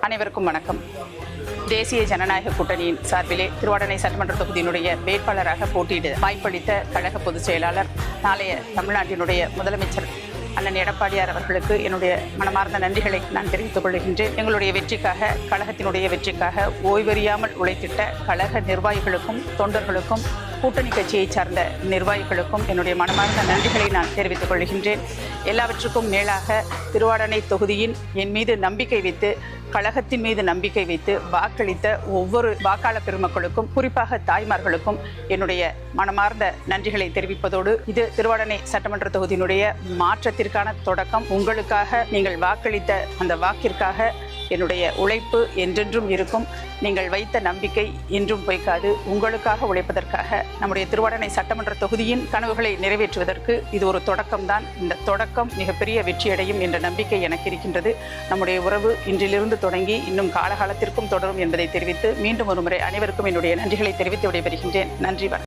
அனைவருக்கும் வணக்கம். தேசிய ஜனநாயக கூட்டணியின் சார்பிலே திருவாடனை சட்டமன்ற தொகுதியினுடைய வேட்பாளராக போட்டியிட வாய்ப்பளித்த கழக பொதுச் செயலாளர், நாளைய தமிழ்நாட்டினுடைய முதலமைச்சர் அண்ணன் எடப்பாடியார் அவர்களுக்கு என்னுடைய மனமார்ந்த நன்றிகளை நான் தெரிவித்துக் கொள்கின்றேன். எங்களுடைய வெற்றிக்காக, கழகத்தினுடைய வெற்றிக்காக ஓய்வறியாமல் உழைத்திட்ட கழக நிர்வாகிகளுக்கும் தொண்டர்களுக்கும் கூட்டணி கட்சியை சார்ந்த நிர்வாகிகளுக்கும் என்னுடைய மனமார்ந்த நன்றிகளை நான் தெரிவித்துக் கொள்கின்றேன். எல்லாவற்றுக்கும் மேலாக திருவாடனை தொகுதியின் என் மீது நம்பிக்கை வைத்து, கழகத்தின் மீது நம்பிக்கை வைத்து வாக்களித்த ஒவ்வொரு வாக்காளர் பெருமக்களுக்கும், குறிப்பாக தாய்மார்களுக்கும் என்னுடைய மனமார்ந்த நன்றிகளை தெரிவிப்பதோடு, இது திருவாடனை சட்டமன்ற தொகுதியினுடைய மாற்றத்திற்கான தொடக்கம். உங்களுக்காக நீங்கள் வாக்களித்த அந்த வாக்கிற்காக என்னுடைய உழைப்பு என்றென்றும் இருக்கும். நீங்கள் வைத்த நம்பிக்கை என்றும் பொய்க்காது. உங்களுக்காக உழைப்பதற்காக, நம்முடைய திருவாடனை சட்டமன்ற தொகுதியின் கனவுகளை நிறைவேற்றுவதற்கு இது ஒரு தொடக்கம்தான். இந்த தொடக்கம் மிகப்பெரிய வெற்றியடையும் என்ற நம்பிக்கை எனக்கு இருக்கின்றது. நம்முடைய உறவு இன்றிலிருந்து தொடங்கி இன்னும் காலகாலத்திற்கும் தொடரும் என்பதை தெரிவித்து, மீண்டும் ஒருமுறை அனைவருக்கும் என்னுடைய நன்றிகளை தெரிவித்து விடைபெறுகின்றேன். நன்றி.